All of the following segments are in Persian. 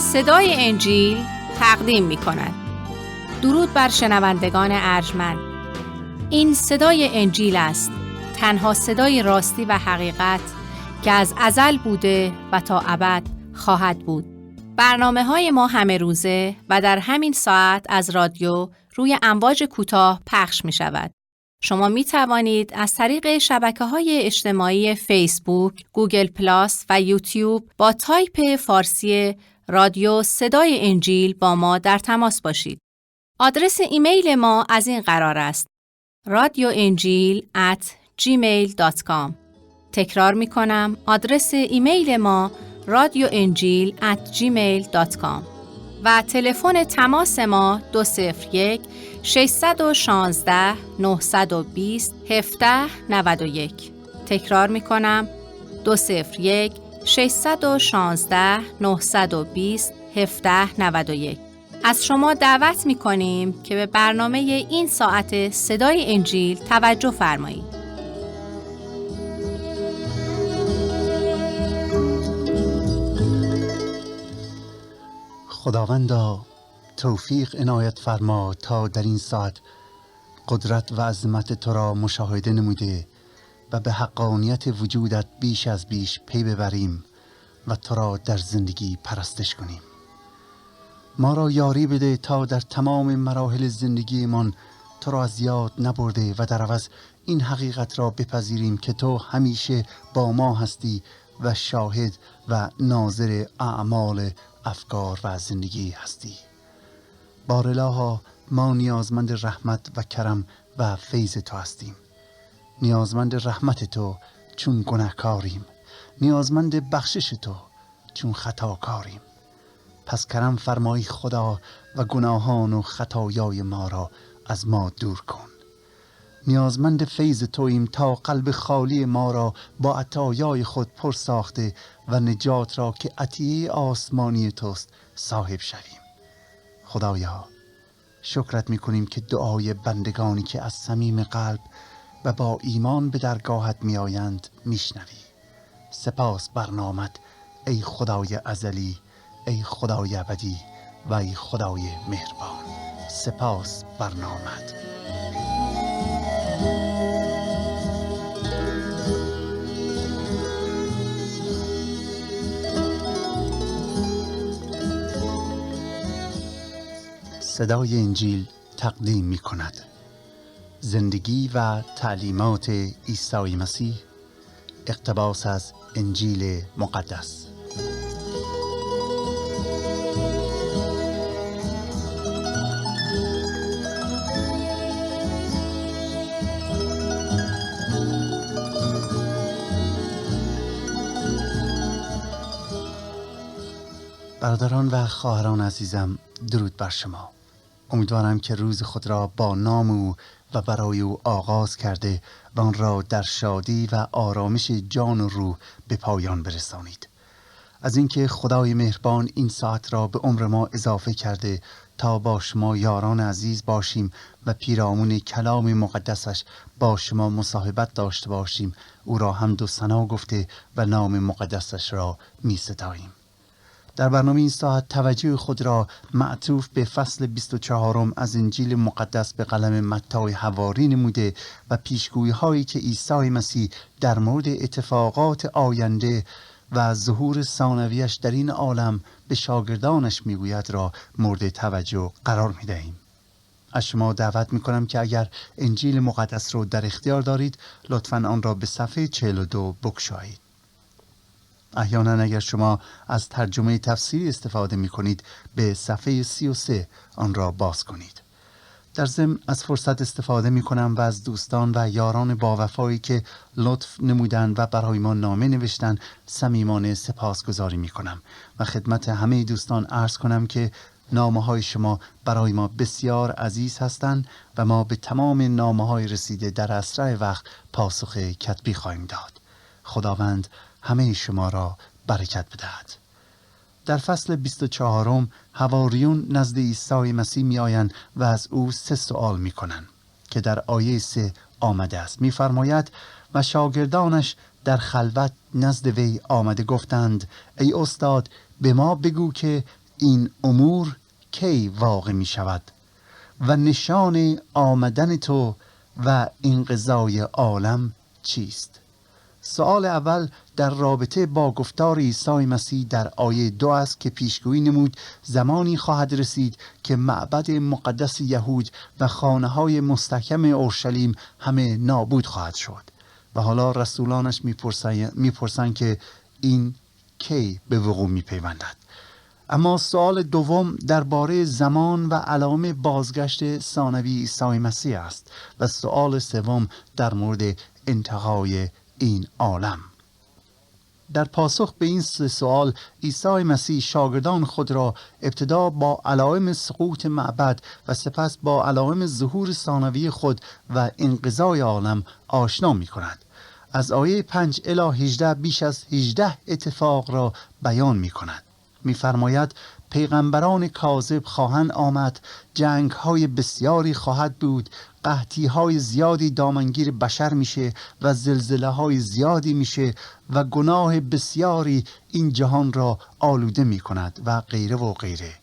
صدای انجیل تقدیم می کند. درود بر شنوندگان ارجمند. این صدای انجیل است، تنها صدای راستی و حقیقت که از ازل بوده و تا ابد خواهد بود. برنامه‌های ما همه روزه و در همین ساعت از رادیو روی امواج کوتاه پخش می شود. شما می توانید از طریق شبکه‌های اجتماعی فیسبوک، گوگل پلاس و یوتیوب با تایپ فارسی رادیو صدای انجیل با ما در تماس باشید. آدرس ایمیل ما از این قرار است: radioenjil@gmail.com. تکرار می کنم، آدرس ایمیل ما radioenjil@gmail.com و تلفن تماس ما 201 616 920 1791. تکرار می کنم، 201 616 920 1791. از شما دعوت می کنیم که به برنامه این ساعت صدای انجیل توجه فرمایید. خداوندا توفیق عنایت فرما تا در این ساعت قدرت و عظمت تو را مشاهده نموده و به حقانیت وجودت بیش از بیش پی ببریم و تو را در زندگی پرستش کنیم. ما را یاری بده تا در تمام مراحل زندگیمان تو را از یاد نبرده و در عوض این حقیقت را بپذیریم که تو همیشه با ما هستی و شاهد و ناظر اعمال، افکار و زندگی هستی. بارالها ما نیازمند رحمت و کرم و فیض تو هستیم. نیازمند رحمت تو چون گناهکاریم، نیازمند بخشش تو چون خطاکاریم. پس کرم فرمای خدا و گناهان و خطایای ما را از ما دور کن. نیازمند فیض توییم تا قلب خالی ما را با عطایای خود پر ساخته و نجات را که عطیه آسمانی توست صاحب شویم. خدایا شکرت می‌کنیم که دعای بندگانی که از صمیم قلب و با ایمان به درگاهت میآیند میشنوی. سپاس بر نامت ای خدای ازلی، ای خدای ابدی و ای خدای مهربان. سپاس بر نامت. صدای انجیل تقدیم می کند زندگی و تعلیمات عیسی مسیح، اقتباس از انجیل مقدس. برادران و خواهران عزیزم، درود بر شما. امیدوارم که روز خود را با نام او و برای او آغاز کرده و آن را در شادی و آرامش جان و روح به پایان برسانید. از اینکه خدای مهربان این ساعت را به عمر ما اضافه کرده تا با شما یاران عزیز باشیم و پیرامون کلام مقدسش با شما مصاحبت داشته باشیم، او را حمد و ثنا گفته و نام مقدسش را می ستاییم. در برنامه این ساعت توجه خود را معطوف به فصل 24 از انجیل مقدس به قلم متی حواری نموده و پیشگویی هایی که عیسی مسیح در مورد اتفاقات آینده و ظهور ثانویش در این عالم به شاگردانش میگوید را مورد توجه قرار میدهیم. از شما دعوت میکنم که اگر انجیل مقدس رو در اختیار دارید لطفاً آن را به صفحه 42 بگشایید. احیانا اگر شما از ترجمه تفسیری استفاده می کنید به صفحه 33 آن را باز کنید. در ضمن از فرصت استفاده می کنم و از دوستان و یاران با وفایی که لطف نمودند و برای ما نامه نوشتن صمیمانه سپاسگزاری می کنم و خدمت همه دوستان عرض کنم که نامه های شما برای ما بسیار عزیز هستند و ما به تمام نامه های رسیده در اسرع وقت پاسخ کتبی خواهیم داد. خداوند همه شما را برکت بدهد. در فصل 24 حواریون نزد عیسی مسیح می آیند و از او 3 سوال می کنند که در آیه 3 آمده است. می فرماید و شاگردانش در خلوت نزد وی آمده گفتند ای استاد به ما بگو که این امور کی واقع می شود و نشان آمدن تو و انقضای عالم چیست؟ سوال اول در رابطه با گفتار عیسی مسیح در آیه 2 است که پیشگویی نمود زمانی خواهد رسید که معبد مقدس یهود و خانه‌های مستحکم اورشلیم همه نابود خواهد شد و حالا رسولانش میپرسند که این کی به وقوع میپیوندد. اما سوال دوم درباره زمان و علائم بازگشت ثانوی عیسی مسیح است و سوال سوم در مورد انتهای این عالم. در پاسخ به این سه سوال عیسی مسیح شاگردان خود را ابتدا با علائم سقوط معبد و سپس با علائم ظهور ثانوی خود و انقضای عالم آشنا می کند. از آیه 5 الی 18 بیش از 18 اتفاق را بیان می کند. می فرماید پیغمبران کاذب خواهند آمد، جنگ های بسیاری خواهد بود، قحطی های زیادی دامنگیر بشر میشه و زلزله های زیادی میشه و گناه بسیاری این جهان را آلوده می کند و غیره و غیره.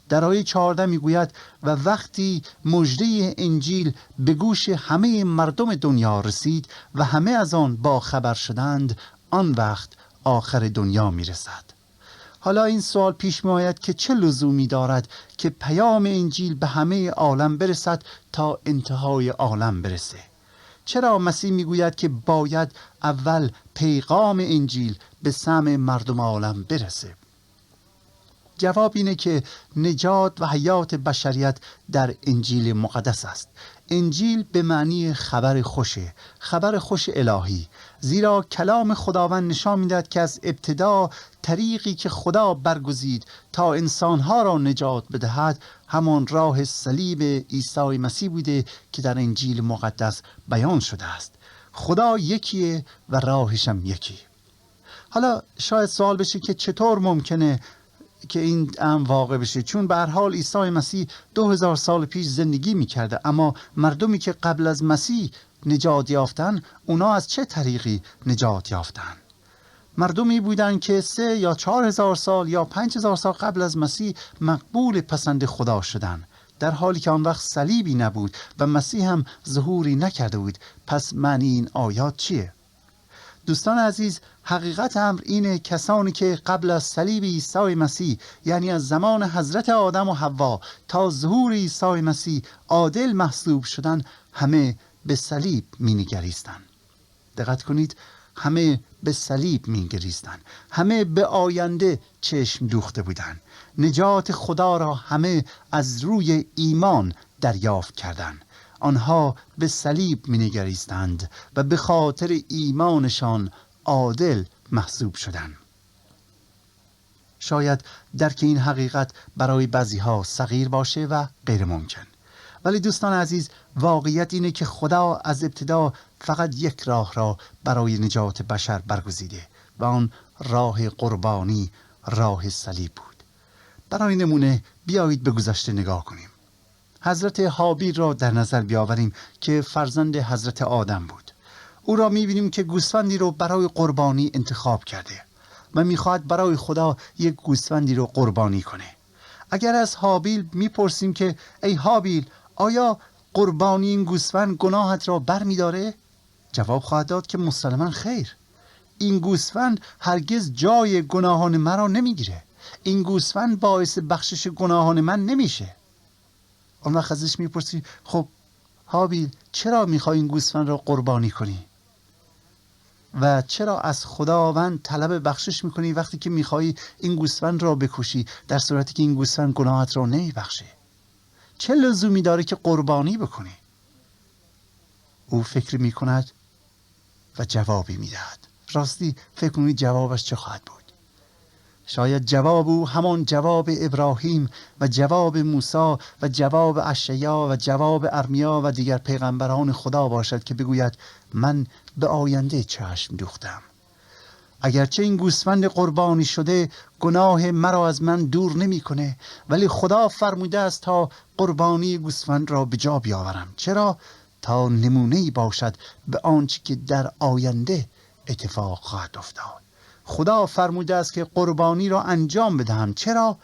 در آیه 14 میگوید و وقتی مژده انجیل به گوش همه مردم دنیا رسید و همه از آن با خبر شدند، آن وقت آخر دنیا میرسد. حالا این سوال پیش می آید که چه لزومی دارد که پیام انجیل به همه عالم برسد تا انتهای عالم برسه؟ چرا مسیح می گوید که باید اول پیغام انجیل به سمع مردم عالم برسه؟ جواب اینه که نجات و حیات بشریت در انجیل مقدس است. انجیل به معنی خبر خوشه، خبر خوش الهی، زیرا کلام خداوند نشان می‌دهد که از ابتدا طریقی که خدا برگزید تا انسانها را نجات بدهد همان راه صلیب عیسی مسیح بوده که در انجیل مقدس بیان شده است. خدا یکیه و راهش هم یکی. حالا شاید سوال بشه که چطور ممکنه که این واقع بشه، چون به هر حال عیسی مسیح 2000 سال پیش زندگی میکرده، اما مردمی که قبل از مسیح نجات یافتن اونا از چه طریقی نجات یافتن؟ مردمی بودن که 3 یا 4000 سال یا 5000 سال قبل از مسیح مقبول پسند خدا شدن، در حالی که آن وقت صلیبی نبود و مسیح هم ظهوری نکرده بود. پس معنی این آیات چیه؟ دوستان عزیز، حقیقت امر اینه کسانی که قبل از صلیب عیسی مسیح، یعنی از زمان حضرت آدم و حوا تا ظهور عیسی مسیح عادل محسوب شدن، همه به صلیب می‌نگریستند. دقت کنید، همه به صلیب می‌نگریستند، همه به آینده چشم دوخته بودند. نجات خدا را همه از روی ایمان دریافت کردند. آنها به صلیب می‌نگریستند و به خاطر ایمانشان عادل محسوب شدند. شاید درک این حقیقت برای بعضی‌ها صغیر باشه و غیر ممکن، ولی دوستان عزیز، واقعیت اینه که خدا از ابتدا فقط یک راه را برای نجات بشر برگزیده و آن راه قربانی، راه صلیب بود. برای نمونه بیایید به گذشته نگاه کنیم. حضرت هابیل را در نظر بیاوریم که فرزند حضرت آدم بود. او را می‌بینیم که گوسفندی رو برای قربانی انتخاب کرده و می‌خواد برای خدا یک گوسفندی رو قربانی کنه. اگر از هابیل می‌پرسیم که ای هابیل، آیا قربانی این گوسفند گناهت را برمی‌داره؟ جواب خواهد داد که مسلماً خیر. این گوسفند هرگز جای گناهان مرا نمی‌گیره. این گوسفند باعث بخشش گناهان من نمیشه. اون وقت ازش میپرسی خب هابیل، چرا میخوای این گوسفند را قربانی کنی؟ و چرا از خداوند طلب بخشش میکنی وقتی که میخوای این گوسفند را بکشی، در صورتی که این گوسفند گناهات را نمیبخشه؟ چه لزومی داره که قربانی بکنی؟ او فکر میکند و جوابی میدهد. راستی فکر کنید جوابش چه خواهد بود؟ شاید جواب او همان جواب ابراهیم و جواب موسی و جواب اشعیا و جواب ارمیا و دیگر پیغمبران خدا باشد که بگوید من به آینده چشم دوختم. اگرچه این گوسفند قربانی شده گناه مرا از من دور نمی کنه، ولی خدا فرموده است تا قربانی گوسفند را به جا بیاورم. چرا؟ تا نمونه‌ای باشد به آنچه که در آینده اتفاق خواهد افتاد. خدا فرموده است که قربانی را انجام بدهم. چرا؟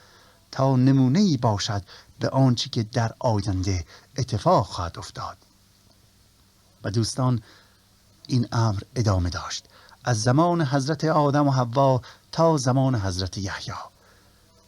تا نمونه‌ای باشد به آنچه که در آینده اتفاق خواهد افتاد. و دوستان، این امر ادامه داشت از زمان حضرت آدم و حوا تا زمان حضرت یحیی،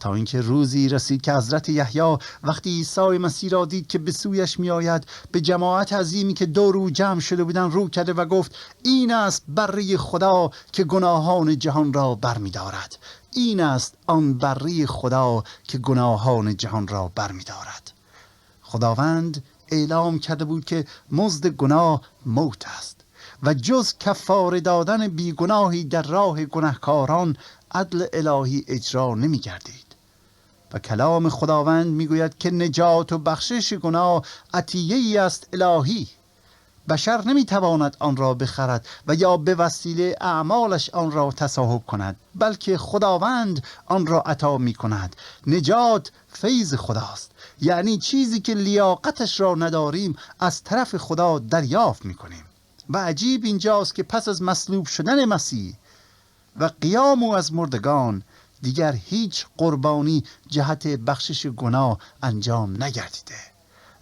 تا اینکه روزی رسید که حضرت یحیی وقتی عیسی مسیح را دید که به سویش می آید، به جماعت عظیمی که دور او جمع شده بودند رو کرده و گفت: این است بره خدا که گناهان جهان را برمی دارد. این است آن بره خدا که گناهان جهان را برمی دارد. خداوند اعلام کرده بود که مزد گناه موت است و جز کفاره دادن بیگناهی در راه گناهکاران عدل الهی اجرا نمی گردید. و کلام خداوند می گوید که نجات و بخشش گناه عطیه‌ای است الهی. بشر نمی تواند آن را بخرد و یا به وسیله اعمالش آن را تصاحب کند، بلکه خداوند آن را عطا می کند. نجات فیض خداست، یعنی چیزی که لیاقتش را نداریم از طرف خدا دریافت می کنیم. و عجیب اینجاست که پس از مصلوب شدن مسیح و قیام او از مردگان دیگر هیچ قربانی جهت بخشش گناه انجام نگردیده،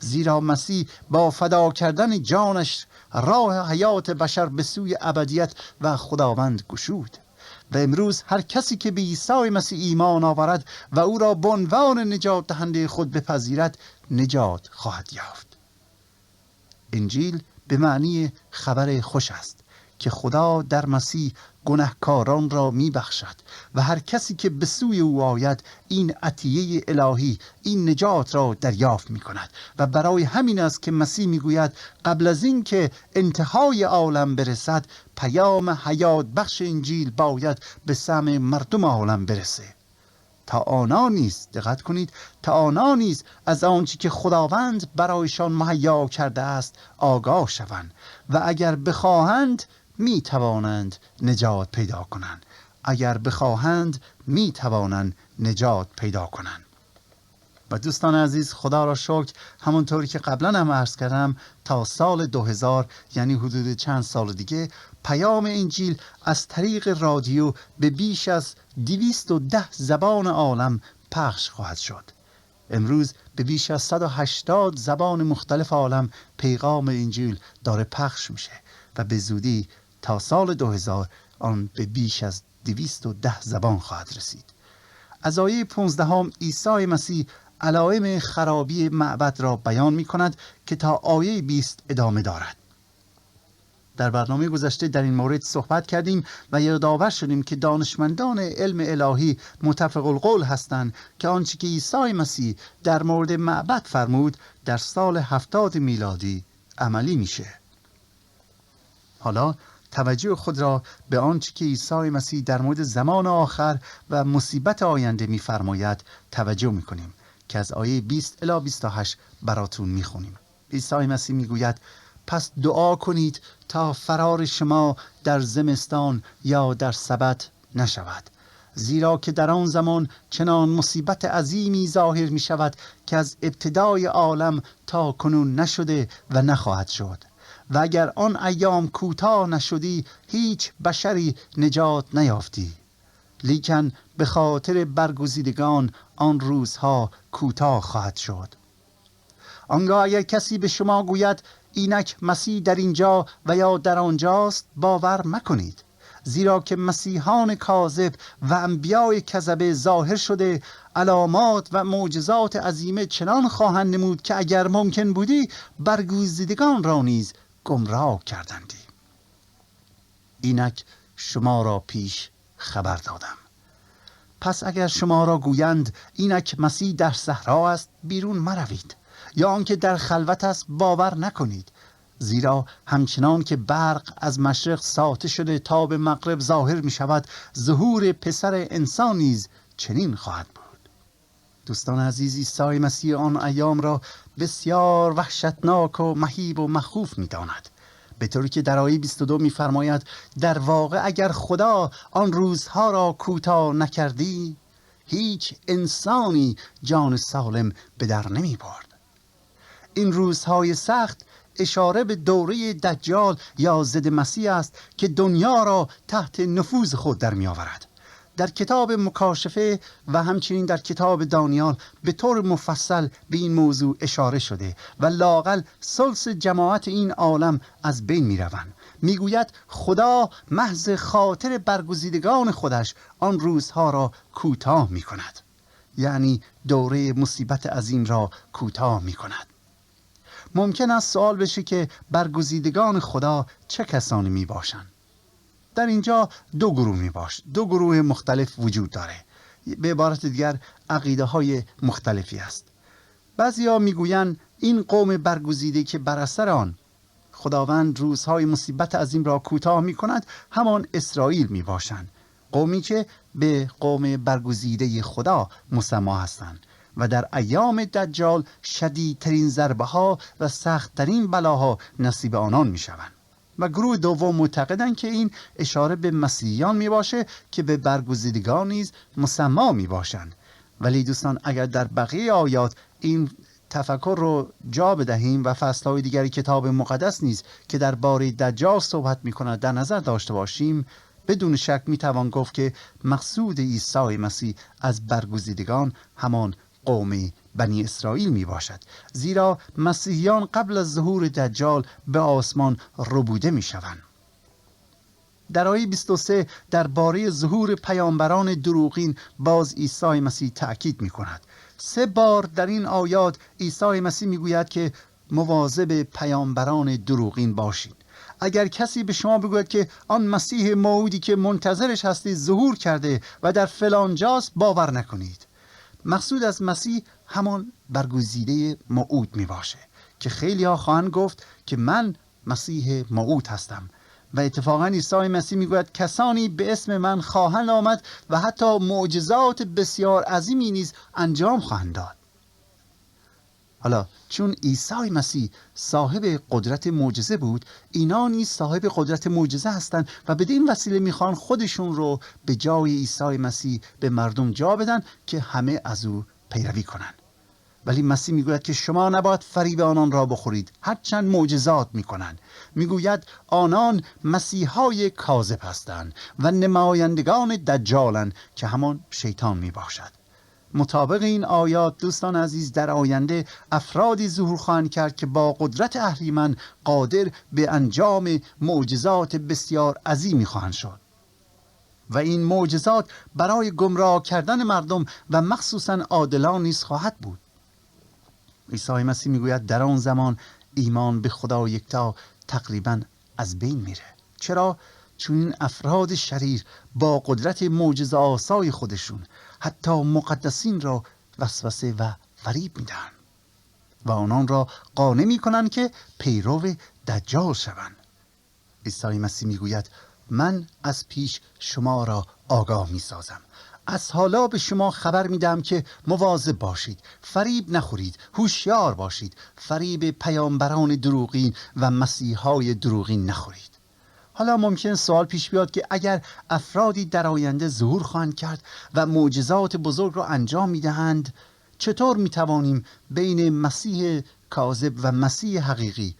زیرا مسیح با فدا کردن جانش راه حیات بشر به سوی ابدیت و خداوند گشود. و امروز هر کسی که به عیسی مسیح ایمان آورد و او را به عنوان نجات دهنده خود بپذیرد نجات خواهد یافت. انجیل به معنی خبر خوش است که خدا در مسیح گناهکاران را می بخشد و هر کسی که به سوی او آید این عطیه الهی، این نجات را دریافت می کند. و برای همین است که مسیح می گوید قبل از این که انتهای عالم برسد پیام حیات بخش انجیل باید به سمع مردم عالم برسه، تا آنها نیز، دقت کنید، تا آنها نیز از آنچه که خداوند برایشان مهیا کرده است آگاه شوند و اگر بخواهند می توانند نجات پیدا کنند. اگر بخواهند می توانند نجات پیدا کنند. و دوستان عزیز، خدا را شکر، همونطوری که قبلا هم عرض کردم، تا سال 2000 یعنی حدود چند سال دیگه پیام انجیل از طریق رادیو به بیش از 210 زبان عالم پخش خواهد شد. امروز به بیش از 180 زبان مختلف عالم پیغام انجیل داره پخش میشه و به زودی تا سال 2000 آن به بیش از 210 زبان خواهد رسید. از آیه 15 عیسی مسیح علائم خرابی معبد را بیان می کند که تا آیه 20 ادامه دارد. در برنامه گذشته در این مورد صحبت کردیم و یادآور شدیم که دانشمندان علم الهی متفق القول هستند که آنچه که عیسی مسیح در مورد معبد فرمود در سال 70 میلادی عملی میشه. حالا توجه خود را به آنچه که عیسی مسیح در مورد زمان آخر و مصیبت آینده می‌فرماید توجه می‌کنیم که از آیه 20 الی 28 براتون می‌خونیم. عیسی مسیح می‌گوید: پس دعا کنید تا فرار شما در زمستان یا در سبت نشود، زیرا که در آن زمان چنان مصیبت عظیمی ظاهر می شود که از ابتدای عالم تا کنون نشده و نخواهد شد. و اگر آن ایام کوتاه نشدی هیچ بشری نجات نیافتی، لیکن به خاطر برگزیدگان آن روزها کوتاه خواهد شد. آنگاه اگر کسی به شما گوید اینک مسیح در اینجا و یا در آنجاست، باور مکنید، زیرا که مسیحان کاذب و انبیای کذبه ظاهر شده علامات و معجزات عظیمه چنان خواهند نمود که اگر ممکن بودی برگزیدگان را نیز گمراه کردندی. اینک شما را پیش خبر دادم. پس اگر شما را گویند اینک مسیح در صحرا است، بیرون مروید، یا آنکه در خلوت است، باور نکنید، زیرا همچنان که برق از مشرق ساطع شده تا به مغرب ظاهر می شود، ظهور پسر انسان نیز چنین خواهد بود. دوستان عزیز، عیسی مسیح آن ایام را بسیار وحشتناک و مهیب و مخوف می داند، به طوری که در آیه 22 می فرماید: در واقع اگر خدا آن روزها را کوتاه نکردی، هیچ انسانی جان سالم به در نمی برد. این روزهای سخت اشاره به دوره دجال یا ضد مسیح است که دنیا را تحت نفوذ خود در می آورد. در کتاب مکاشفه و همچنین در کتاب دانیال به طور مفصل به این موضوع اشاره شده و لااقل ثلث جماعت این عالم از بین می روند. می گوید خدا محض خاطر برگزیدگان خودش آن روزها را کوتاه می کند، یعنی دوره مصیبت عظیم را کوتاه می کند. ممکن است سوال بشه که برگزیدگان خدا چه کسانی می باشند؟ در اینجا دو گروه مختلف وجود داره. به عبارت دیگر عقیده های مختلفی است. بعضیا میگویند این قوم برگزیده که بر اثر آن خداوند روزهای مصیبت عظیم را کوتاه می کند همان اسرائیل می باشند، قومی که به قوم برگزیده خدا مسمی هستند و در ایام دجال شدیدترین ضربه ها و سختترین بلاها نصیب آنان می شوند. و گروه دوم معتقدند که این اشاره به مسیحیان می باشه که به برگزیدگان نیز مسمی می باشند. ولی دوستان اگر در بقیه آیات این تفکر رو جا بدهیم و فصل‌های دیگری کتاب مقدس نیز که درباره دجال صحبت می کند در نظر داشته باشیم، بدون شک می توان گفت که مقصود عیسی مسیح از برگزیدگان همان قوم بنی اسرائیل می باشد، زیرا مسیحیان قبل از ظهور دجال به آسمان ربوده می شوند. در آیه 23 درباره ظهور پیامبران دروغین باز عیسی مسیح تأکید می کند. 3 بار در این آیات عیسی مسیح می گوید که مواظب پیامبران دروغین باشید. اگر کسی به شما بگوید که آن مسیح موعودی که منتظرش هستید ظهور کرده و در فلان جاست، باور نکنید. مقصود از مسیح همان برگزیده موعود می باشه که خیلی ها خواهند گفت که من مسیح موعود هستم و اتفاقا عیسی مسیح می گوید کسانی به اسم من خواهند آمد و حتی معجزات بسیار عظیمی نیز انجام خواهند داد. حالا چون عیسی مسیح صاحب قدرت معجزه بود، اینا نیز صاحب قدرت معجزه هستند و بدین وسیله میخوان خودشون رو به جای عیسی مسیح به مردم جا بدن که همه از او پیروی کنن. ولی مسیح میگوید که شما نباید فریب آنان را بخورید، هرچند معجزات میکنند. میگوید آنان مسیحای کاذب هستند و نمایندگان دجالند که همان شیطان میباشد. مطابق این آیات دوستان عزیز، در آینده افرادی ظهور خواهند کرد که با قدرت اهریمن قادر به انجام معجزات بسیار عظیمی خواهند شد و این معجزات برای گمراه کردن مردم و مخصوصا عادلان نیز خواهد بود. عیسی مسیح میگوید در آن زمان ایمان به خدا یکتا تقریبا از بین میره. چرا؟ چون این افراد شریر با قدرت معجزه آسای خودشون حتی مقدسین را وسوسه و فریب میدن و آنان را قانع میکنن که پیرو دجال شوند. عیسی مسیح میگوید من از پیش شما را آگاه میسازم، از حالا به شما خبر میدم که مواظب باشید، فریب نخورید، هوشیار باشید، فریب پیامبران دروغین و مسیحای دروغین نخورید. حالا ممکن سوال پیش بیاد که اگر افرادی در آینده ظهور خواهند کرد و معجزات بزرگ را انجام میدهند، چطور میتوانیم بین مسیح کاذب و مسیح حقیقی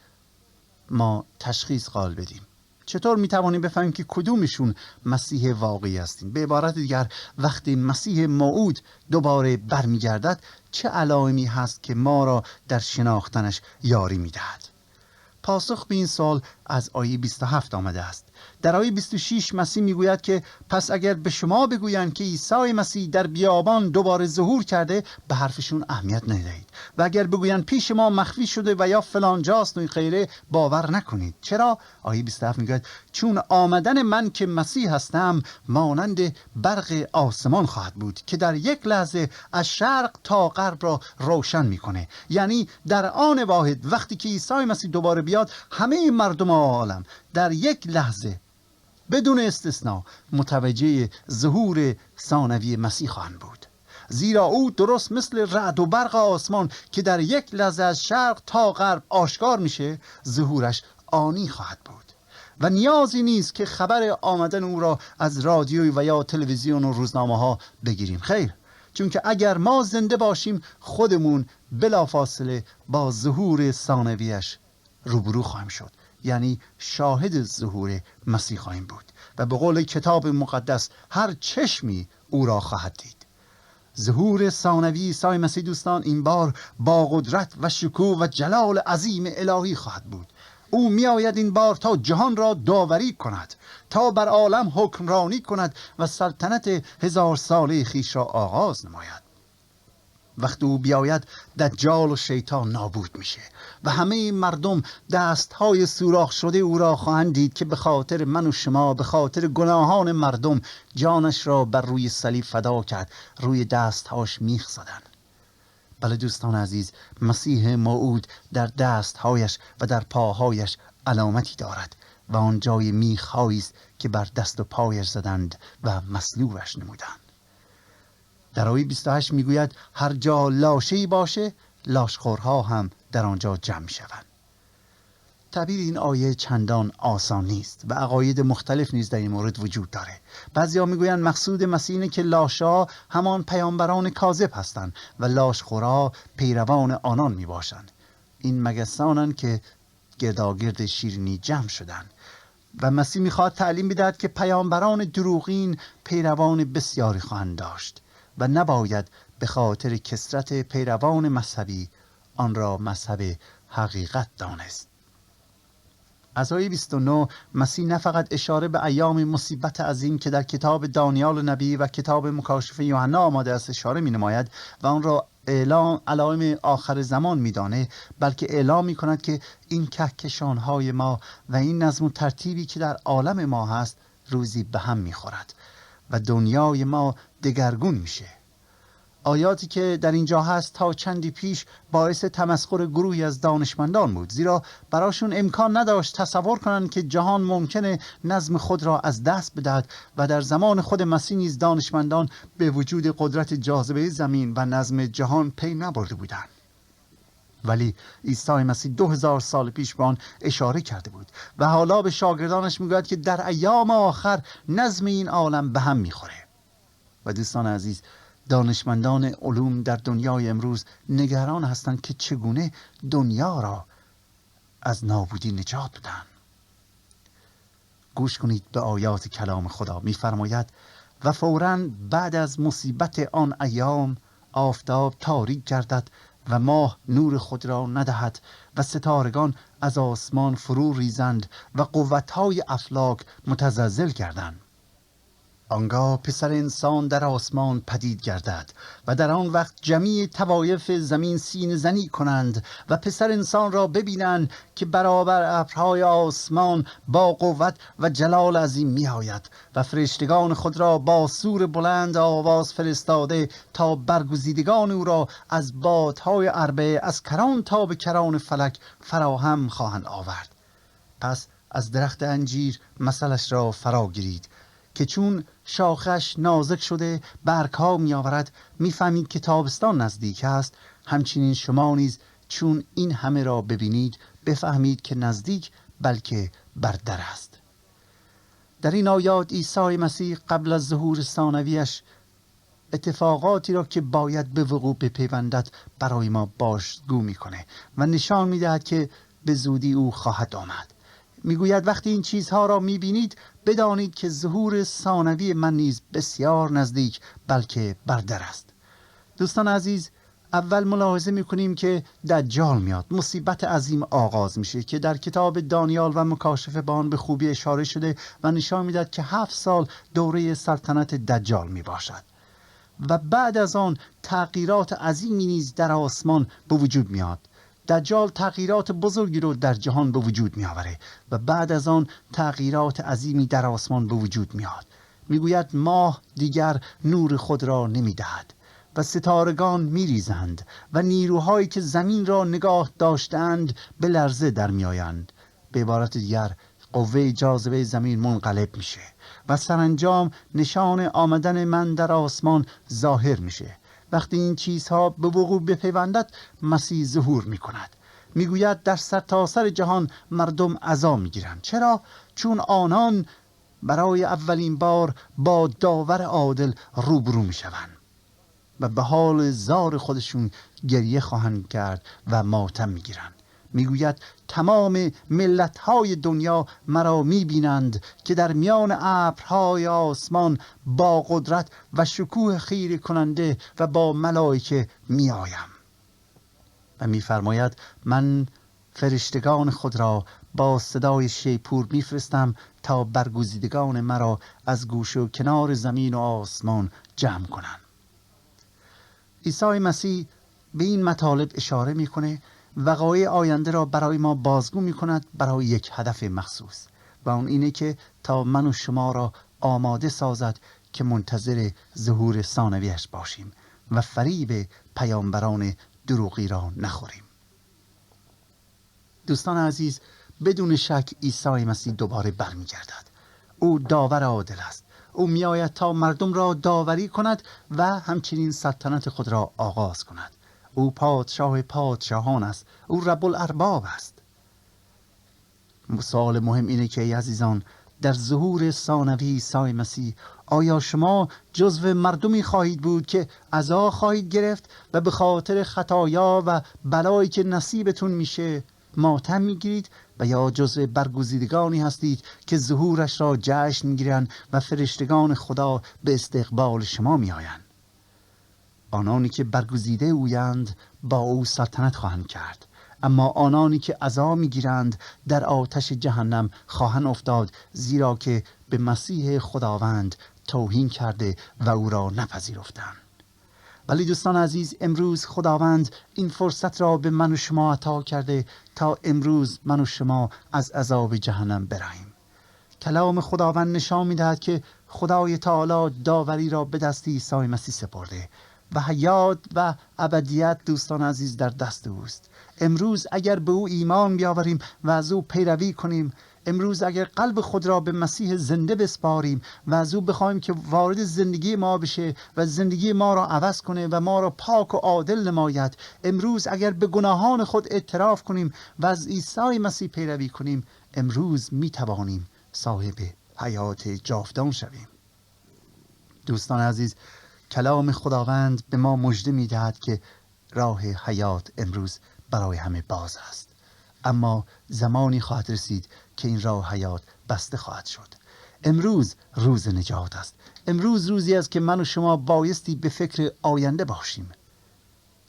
ما تشخیص قائل بدیم؟ چطور میتوانیم بفهمیم که کدومشون مسیح واقعی هستیم؟ به عبارت دیگر وقتی مسیح موعود دوباره برمیگردد چه علائمی هست که ما را در شناختنش یاری میدهد؟ پاسخ به این سوال از آیه 27 آمده است. در آیه 26 مسیح میگوید که پس اگر به شما بگویند که عیسی مسیح در بیابان دوباره ظهور کرده، به حرفشون اهمیت ندهید و اگر بگویند پیش ما مخفی شده و یا فلان جاست و غیره، باور نکنید. چرا؟ آیه 27 میگوید چون آمدن من که مسیح هستم مانند برق آسمان خواهد بود که در یک لحظه از شرق تا غرب را روشن میکنه. یعنی در آن واحد وقتی که عیسی مسیح دوباره بیاد، همه مردم عالم در یک لحظه بدون استثناء متوجه ظهور ثانوی مسیح خواهند بود، زیرا او درست مثل رعد و برق آسمان که در یک لحظه از شرق تا غرب آشکار میشه، ظهورش آنی خواهد بود و نیازی نیست که خبر آمدن او را از رادیوی و یا تلویزیون و روزنامه ها بگیریم. خیر، چون که اگر ما زنده باشیم خودمون بلافاصله با ظهور ثانویش روبرو خواهیم شد. یعنی شاهد ظهور مسیح خواهیم بود و به قول کتاب مقدس هر چشمی او را خواهد دید. ظهور ثانوی عیسی مسیح دوستان این بار با قدرت و شکوه و جلال عظیم الهی خواهد بود. او می آید این بار تا جهان را داوری کند، تا بر عالم حکمرانی کند و سلطنت 1000 ساله خیش را آغاز نماید. وقتی او بیاید دجال و شیطان نابود میشه و همه مردم دستهای سوراخ شده او را خواهند دید که به خاطر من و شما، به خاطر گناهان مردم جانش را بر روی صلیب فدا کرد. روی دستهاش میخ زدن. بله دوستان عزیز، مسیح موعود در دستهایش و در پاهایش علامتی دارد و آن جای میخهایی است که بر دست و پایش زدند و مصلوبش نمودند. در آیه 28 میگوید هر جا لاشه‌ای باشه لاشخورها هم در آنجا جمع میشوند. تعبیر این آیه چندان آسان نیست و عقاید مختلف نیز در این مورد وجود داره. بعضیا میگویند مقصود مسیح اینه که لاشها همان پیامبران کاذب هستند و لاشخورها پیروان آنان میباشند. این مگسانند که گرداگرد شیرینی جمع شدند و مسیح میخواد تعلیم بدهد که پیامبران دروغین پیروان بسیاری خواهند داشت و نباید به خاطر کثرت پیروان مذهبی آن را مذهب حقیقت دانست. از آیه 29 مسیح نه فقط اشاره به ایام مصیبت عظیم که در کتاب دانیال نبی و کتاب مکاشفه یوحنا آمده است اشاره می نماید و آن را اعلام علائم آخر زمان می دانه، بلکه اعلام می کند که این کهکشانهای ما و این نظم و ترتیبی که در عالم ما هست روزی به هم می خورد و دنیای ما دگرگون میشه. آیاتی که در اینجا هست تا چندی پیش باعث تمسخر گروهی از دانشمندان بود، زیرا براشون امکان نداشت تصور کنند که جهان ممکنه نظم خود را از دست بدهد و در زمان خود مسیح نیز دانشمندان به وجود قدرت جاذبه زمین و نظم جهان پی نبرده بودند. ولی عیسی مسیح 2000 سال پیش به آن اشاره کرده بود و حالا به شاگردانش میگوید که در ایام آخر نظم این عالم به هم میخوره. و دوستان عزیز، دانشمندان علوم در دنیای امروز نگران هستند که چگونه دنیا را از نابودی نجات بدن. گوش کنید به آیات کلام خدا. می‌فرماید و فوراً بعد از مصیبت آن ایام آفتاب تاریک گردد و ماه نور خود را ندهد و ستارگان از آسمان فرو ریزند و قوت‌های افلاک متزلزل گردند. آنگاه پسر انسان در آسمان پدید گردد و در آن وقت جمیع طوایف زمین سینه زنی کنند و پسر انسان را ببینند که برابر ابرهای آسمان با قوت و جلال عظیم می آید و فرشتگان خود را با سور بلند آواز فرستاده تا برگزیدگان او را از بادهای اربعه از کران تا به کران فلک فراهم خواهند آورد. پس از درخت انجیر مثلش را فرا گیرید که چون شاخش نازک شده برگ‌ها می‌آورد، می‌فهمید که تابستان نزدیک است. همچنین شما نیز چون این همه را ببینید بفهمید که نزدیک بلکه بر در است. در این آیات عیسی مسیح قبل از ظهور ثانویش اتفاقاتی را که باید به وقوع بپیوندد برای ما بازگو می‌کنه و نشان می‌دهد که به زودی او خواهد آمد. میگوید وقتی این چیزها را میبینید بدانید که ظهور ثانوی من نیز بسیار نزدیک بلکه بر در است. دوستان عزیز، اول ملاحظه میکنیم که دجال میاد، مصیبت عظیم آغاز میشه که در کتاب دانیال و مکاشفه به آن به خوبی اشاره شده و نشان میدهد که 7 سال دوره سلطنت دجال میباشد و بعد از آن تغییرات عظیمی نیز در آسمان به وجود میاد. دجال تغییرات بزرگی رو در جهان به وجود می آوره و بعد از آن تغییرات عظیمی در آسمان به وجود میاد. میگوید ماه دیگر نور خود را نمی دهد و ستارگان می ریزند و نیروهایی که زمین را نگاه داشتند به لرزه در می آیند. به عبارت دیگر قوه جاذبه زمین منقلب میشه و سرانجام نشان آمدن من در آسمان ظاهر میشه. وقتی این چیزها به وقوع بپیوندد مسیح ظهور می کند. می گوید در سرتاسر جهان مردم عزا می گیرند. چرا؟ چون آنان برای اولین بار با داور عادل روبرو می شوند و به حال زار خودشون گریه خواهند کرد و ماتم می گیرند. میگوید تمام ملت‌های دنیا مرا می‌بینند که در میان ابرهای آسمان با قدرت و شکوه خیره کننده و با ملائکه میآیم. و می‌فرماید من فرشتگان خود را با صدای شیپور میفرستم تا برگزیدگان مرا از گوش و کنار زمین و آسمان جمع کنند. عیسی مسیح به این مطالب اشاره میکنه، وقایع آینده را برای ما بازگو میکند برای یک هدف مخصوص و اون اینه که تا من و شما را آماده سازد که منتظر ظهور ثانویش باشیم و فریب پیامبران دروغی را نخوریم. دوستان عزیز، بدون شک عیسی مسیح دوباره برمیگردد. او داور عادل است. او میآید تا مردم را داوری کند و همچنین سلطنت خود را آغاز کند. او پادشاه پادشاهان است. او رب الارباب است. سوال مهم اینه که ای عزیزان، در ظهور ثانوی عیسی مسیح آیا شما جزو مردمی خواهید بود که عزا خواهید گرفت و به خاطر خطایا و بلایی که نصیبتون میشه ماتم میگیرید، و یا جزو برگزیدگانی هستید که ظهورش را جشن میگیرند و فرشتگان خدا به استقبال شما میآیند؟ آنانی که برگزیده اویند با او سلطنت خواهند کرد، اما آنانی که عزا میگیرند در آتش جهنم خواهند افتاد، زیرا که به مسیح خداوند توهین کرده و او را نپذیرفتند. ولی دوستان عزیز، امروز خداوند این فرصت را به من و شما عطا کرده تا امروز من و شما از عذاب جهنم برهیم. کلام خداوند نشان می‌دهد که خدای تعالی داوری را به دست عیسی مسیح سپرده و حیات و ابدیت دوستان عزیز در دست اوست. امروز اگر به او ایمان بیاوریم و از او پیروی کنیم، امروز اگر قلب خود را به مسیح زنده بسپاریم و از او بخوایم که وارد زندگی ما بشه و زندگی ما را عوض کنه و ما را پاک و عادل نماید، امروز اگر به گناهان خود اعتراف کنیم و از عیسی مسیح پیروی کنیم، امروز می توانیم صاحب حیات جاودان شویم. دوستان عزیز، کلام خداوند به ما مژده می دهد که راه حیات امروز برای همه باز است، اما زمانی خواهد رسید که این راه حیات بسته خواهد شد. امروز روز نجات است. امروز روزی است که من و شما بایستی به فکر آینده باشیم.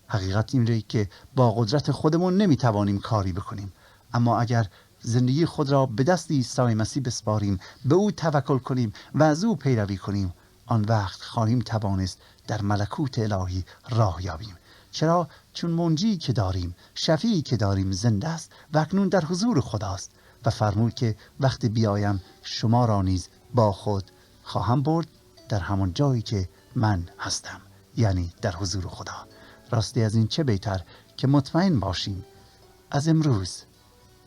حقیقت اینه که با قدرت خودمون نمیتوانیم کاری بکنیم، اما اگر زندگی خود را به دست عیسی مسیح بسپاریم، به او توکل کنیم و از او پیروی کنیم، آن وقت خواهیم توانست در ملکوت الهی راه یابیم. چرا؟ چون منجی که داریم، شفیعی که داریم زنده است و اکنون در حضور خداست و فرمود که وقتی بیایم شما را نیز با خود خواهم برد در همان جایی که من هستم، یعنی در حضور خدا. راستی از این چه بهتر که مطمئن باشیم از امروز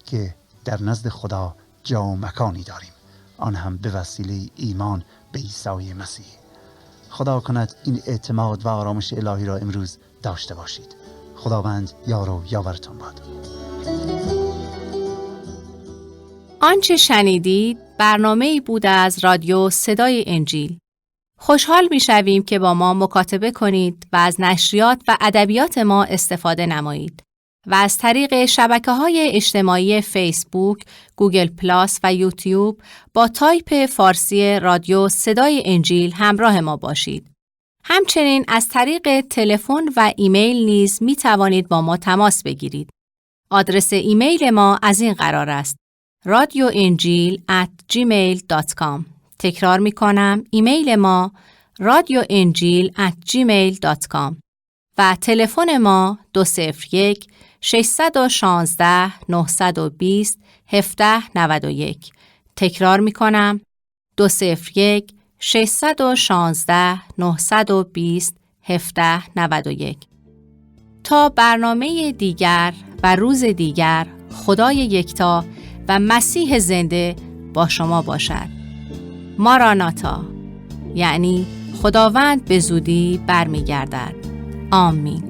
که در نزد خدا جا و مکانی داریم، آن هم به وسیله ایمان به عیسی مسیح. خدا کند این اعتماد و آرامش الهی را امروز داشته باشید. خداوند یار و یاورتان باد. آنچه شنیدید برنامه‌ای بود از رادیو صدای انجیل. خوشحال می‌شویم که با ما مکاتبه کنید و از نشریات و ادبیات ما استفاده نمایید و از طریق شبکه‌های اجتماعی فیسبوک، گوگل پلاس و یوتیوب با تایپ فارسی رادیو صدای انجیل همراه ما باشید. همچنین از طریق تلفن و ایمیل نیز می توانید با ما تماس بگیرید. آدرس ایمیل ما از این قرار است: radioenjil@gmail.com. تکرار می کنم، ایمیل ما radioenjil@gmail.com و تلفن ما 201-616-920-1791. تکرار می کنم، 201-616-920-1791. تا برنامه دیگر و روز دیگر، خدای یکتا و مسیح زنده با شما باشد. ماراناتا، یعنی خداوند به زودی برمیگردد. آمین.